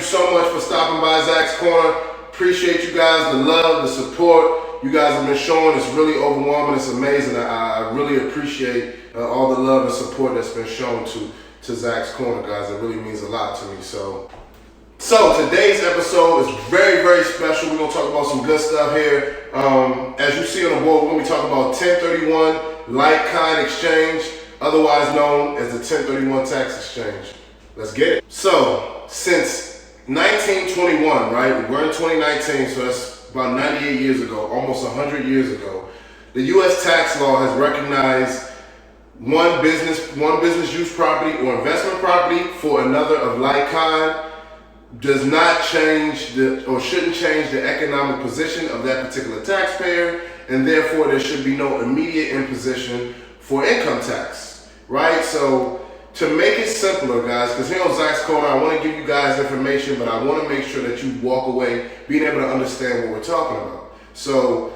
so much for stopping by Zack's Corner. Appreciate you guys, the love, the support you guys have been showing. It's really overwhelming. It's amazing. I really appreciate all the love and support that's been shown to Zack's Corner, guys. It really means a lot to me. So today's episode is very, very special. We're going to talk about some good stuff here. As you see on the board, we're going to be talking about 1031 like-kind exchange, otherwise known as the 1031 tax exchange. Let's get it. So, since 1921, right? We're in 2019, so that's about 98 years ago, almost 100 years ago. The U.S. tax law has recognized one business use property or investment property for another of like kind does not change or shouldn't change the economic position of that particular taxpayer, and therefore there should be no immediate imposition for income tax, right? So to make it simpler, guys, because here on Zack's Corner, I want to give you guys information, but I want to make sure that you walk away being able to understand what we're talking about. So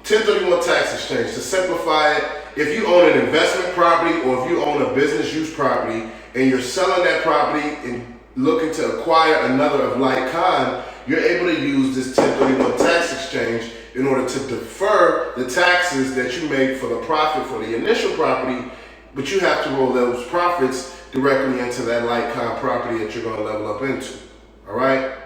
1031 tax exchange, to simplify it, if you own an investment property or if you own a business use property and you're selling that property and looking to acquire another of like kind, you're able to use this 1031 tax exchange in order to defer the taxes that you make for the profit for the initial property, but you have to roll those profits directly into that like kind property that you're going to level up into. All right?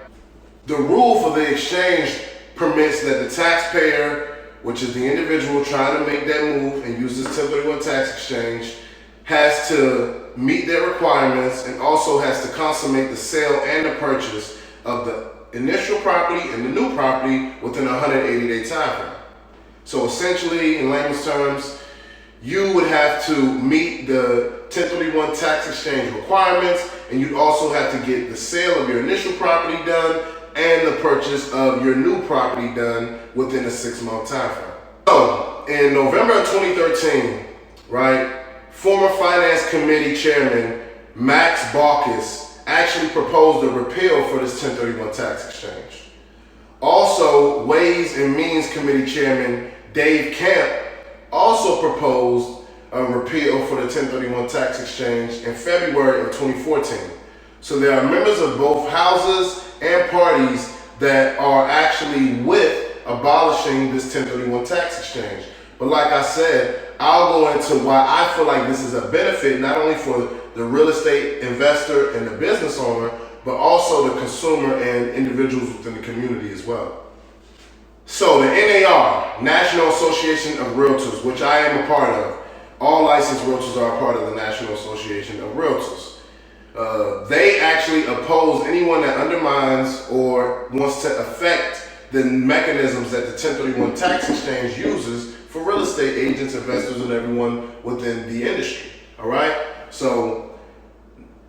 The rule for the exchange permits that the taxpayer, which is the individual trying to make that move and use this 1031 tax exchange, has to meet their requirements and also has to consummate the sale and the purchase of the initial property and the new property within a 180-day time frame. So essentially, in layman's terms, you would have to meet the 1031 tax exchange requirements, and you'd also have to get the sale of your initial property done and the purchase of your new property done within a 6-month time frame. So in November of 2013, right, former Finance Committee Chairman Max Baucus actually proposed a repeal for this 1031 tax exchange. Also, Ways and Means Committee Chairman Dave Camp also proposed a repeal for the 1031 tax exchange in February of 2014. So there are members of both houses and parties that are actually with abolishing this 1031 tax exchange. But like I said, I'll go into why I feel like this is a benefit not only for the real estate investor and the business owner, but also the consumer and individuals within the community as well. So the NAR, National Association of Realtors, which I am a part of, all licensed realtors are a part of the National Association of Realtors. They actually oppose anyone that undermines or wants to affect the mechanisms that the 1031 tax exchange uses for real estate agents, investors, and everyone within the industry. All right? So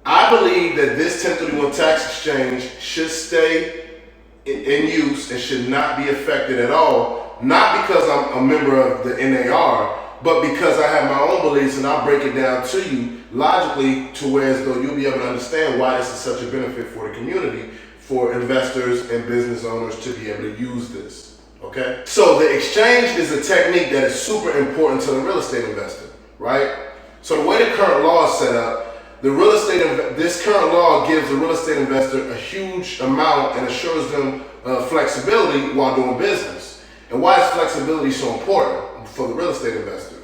I believe that this 1031 tax exchange should stay in use and should not be affected at all, not because I'm a member of the NAR, but because I have my own beliefs, and I'll break it down to you logically to where as though you'll be able to understand why this is such a benefit for the community, for investors and business owners to be able to use this, okay? So the exchange is a technique that is super important to the real estate investor, right? So the way the current law is set up, this current law gives the real estate investor a huge amount and assures them flexibility while doing business. And why is flexibility so important for the real estate investor?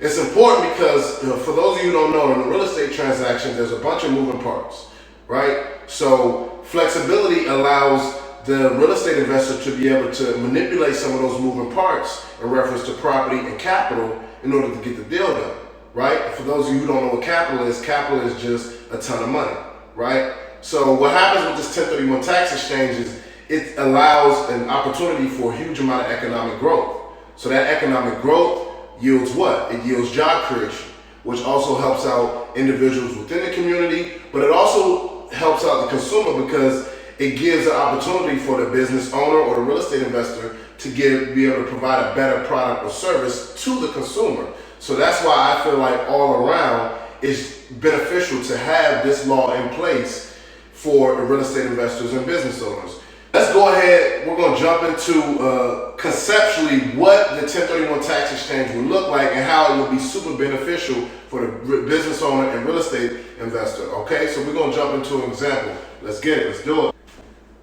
It's important because, for those of you who don't know, in a real estate transaction, there's a bunch of moving parts, right? So flexibility allows the real estate investor to be able to manipulate some of those moving parts in reference to property and capital in order to get the deal done, right? For those of you who don't know what capital is just a ton of money, right? So what happens with this 1031 tax exchange is it allows an opportunity for a huge amount of economic growth. So that economic growth yields what? It yields job creation, which also helps out individuals within the community, but it also helps out the consumer because it gives an opportunity for the business owner or the real estate investor to be able to provide a better product or service to the consumer. So that's why I feel like all around it's beneficial to have this law in place for the real estate investors and business owners. Let's go ahead, we're going to jump into conceptually what the 1031 tax exchange would look like and how it would be super beneficial for the business owner and real estate investor, okay? So we're going to jump into an example. Let's get it, let's do it.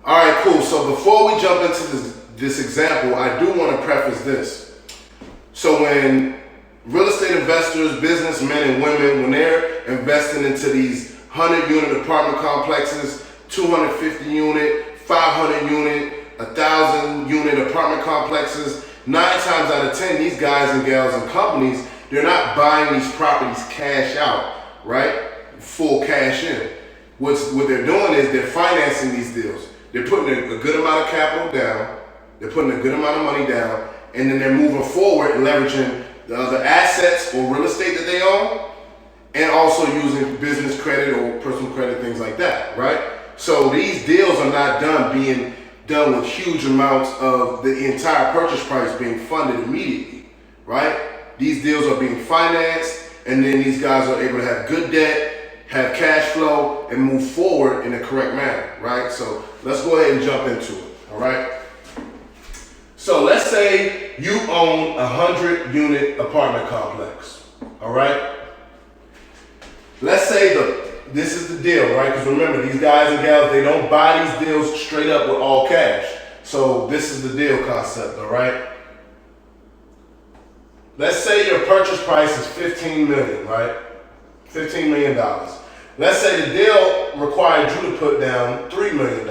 All right, cool. So before we jump into this example, I do want to preface this. So when real estate investors, businessmen and women, when they're investing into these 100-unit apartment complexes, 250 unit, 500 unit, 1,000-unit apartment complexes, 9 times out of 10, these guys and gals and companies, they're not buying these properties cash out, right? Full cash in. What they're doing is they're financing these deals. They're putting a good amount of capital down, they're putting a good amount of money down, and then they're moving forward and leveraging the other assets or real estate that they own, and also using business credit or personal credit, things like that, right? So these deals are not being done with huge amounts of the entire purchase price being funded immediately, right? These deals are being financed, and then these guys are able to have good debt, have cash flow, and move forward in the correct manner, right? So let's go ahead and jump into it, all right? So let's say you own a 100-unit apartment complex, all right? Let's say this is the deal, right? Because remember, these guys and gals, they don't buy these deals straight up with all cash. So this is the deal concept, all right? Let's say your purchase price is $15 million, right? $15 million. Let's say the deal required you to put down $3 million.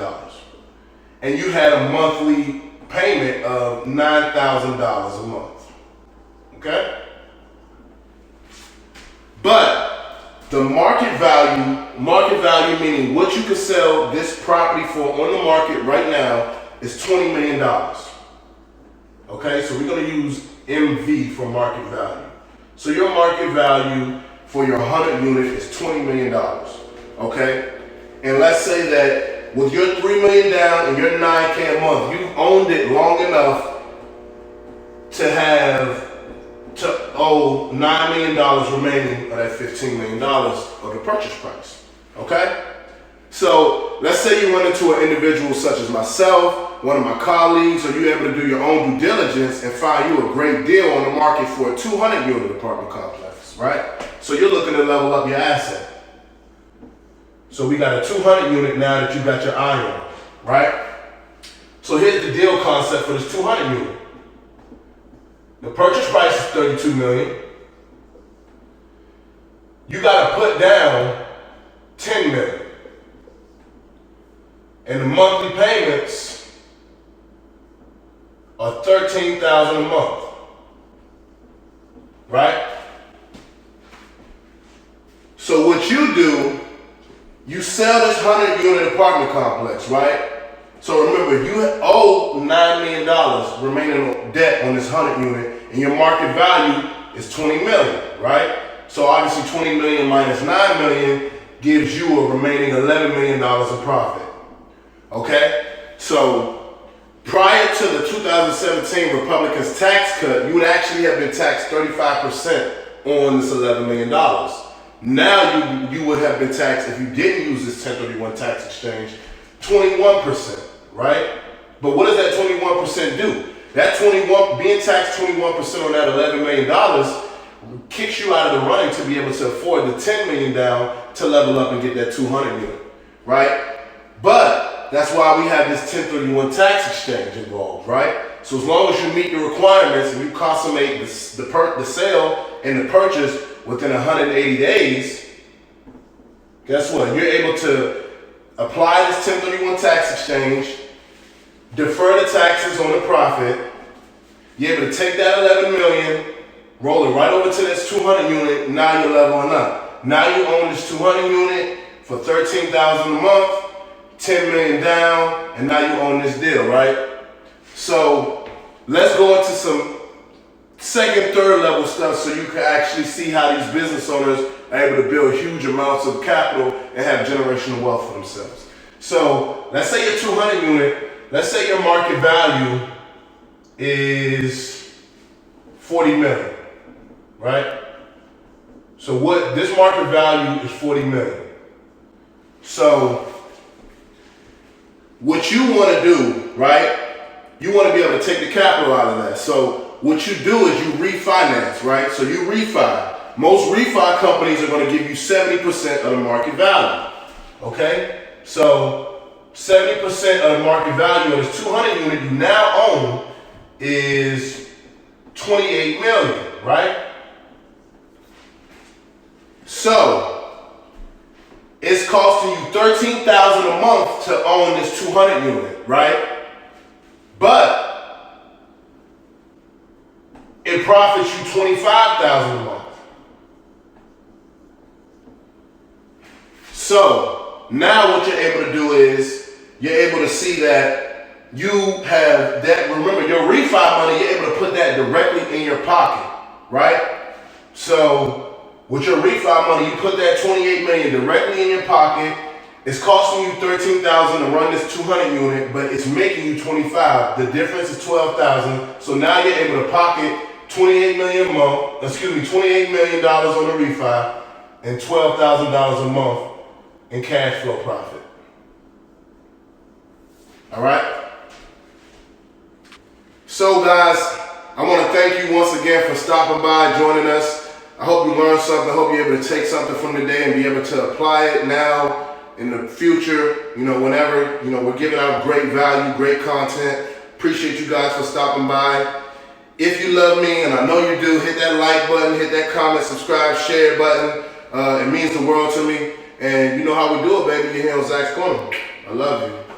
And you had a monthly payment of $9,000 a month, okay? But the market value meaning what you could sell this property for on the market right now is $20 million. Okay, so we're gonna use MV for market value. So your market value for your 100 unit is $20 million, okay? And let's say that with your $3 million down and your $9K a month, you've owned it long enough to owe $9 million remaining of that $15 million of the purchase price, okay? So let's say you run into an individual such as myself, one of my colleagues, or you're able to do your own due diligence and find you a great deal on the market for a 200-unit apartment complex, right? So you're looking to level up your asset. So we got a 200 unit now that you got your eye on, right? So here's the deal concept for this 200 unit. The purchase price is $32 million. You got to put down $10 million. And the monthly payments are $13,000 a month, right? So what you do, you sell this 100-unit apartment complex, right? So remember, you owe $9 million remaining debt on this 100 unit, and your market value is $20 million, right? So obviously $20 million minus $9 million gives you a remaining $11 million of profit, okay? So prior to the 2017 Republicans tax cut, you would actually have been taxed 35% on this $11 million. Now you would have been taxed, if you didn't use this 1031 tax exchange, 21%, right? But what does that 21% do? That being taxed 21% on that $11 million kicks you out of the running to be able to afford the $10 million down to level up and get that 200 unit, right? But that's why we have this 1031 tax exchange involved, right? So as long as you meet the requirements and you consummate the sale and the purchase within 180 days, guess what? You're able to apply this 1031 tax exchange, defer the taxes on the profit. You're able to take that 11 million, roll it right over to this 200 unit, now you're leveling up. Now you own this 200 unit for $13,000 a month, 10 million down, and now you own this deal, right? So let's go into some second, third level stuff so you can actually see how these business owners are able to build huge amounts of capital and have generational wealth for themselves. So let's say your 200 unit, let's say your market value is 40 million, right? So what this market value is 40 million. So what you want to do, right? You want to be able to take the capital out of that. So what you do is you refinance, right? So you refi. Most refi companies are going to give you 70% of the market value, okay? So 70% of the market value of this 200 unit you now own is 28 million, right? So it's costing you $13,000 a month to own this 200 unit, right? But it profits you $25,000 a month. So now what you're able to do is you're able to see that you have that. Remember, your refi money, you're able to put that directly in your pocket, right? So with your refi money, you put that 28 million directly in your pocket. It's costing you 13,000 to run this 200 unit, but it's making you 25. The difference is 12,000. So now you're able to pocket 28 million a month. $28 million on the refi and $12,000 a month in cash flow profit. All right. So guys, I want to thank you once again for stopping by, joining us. I hope you learned something. I hope you're able to take something from today and be able to apply it now, in the future, whenever, we're giving out great value, great content. Appreciate you guys for stopping by. If you love me, and I know you do, hit that like button, hit that comment, subscribe, share button. It means the world to me. And you know how we do it, baby. You're here on Zack's Corner. I love you.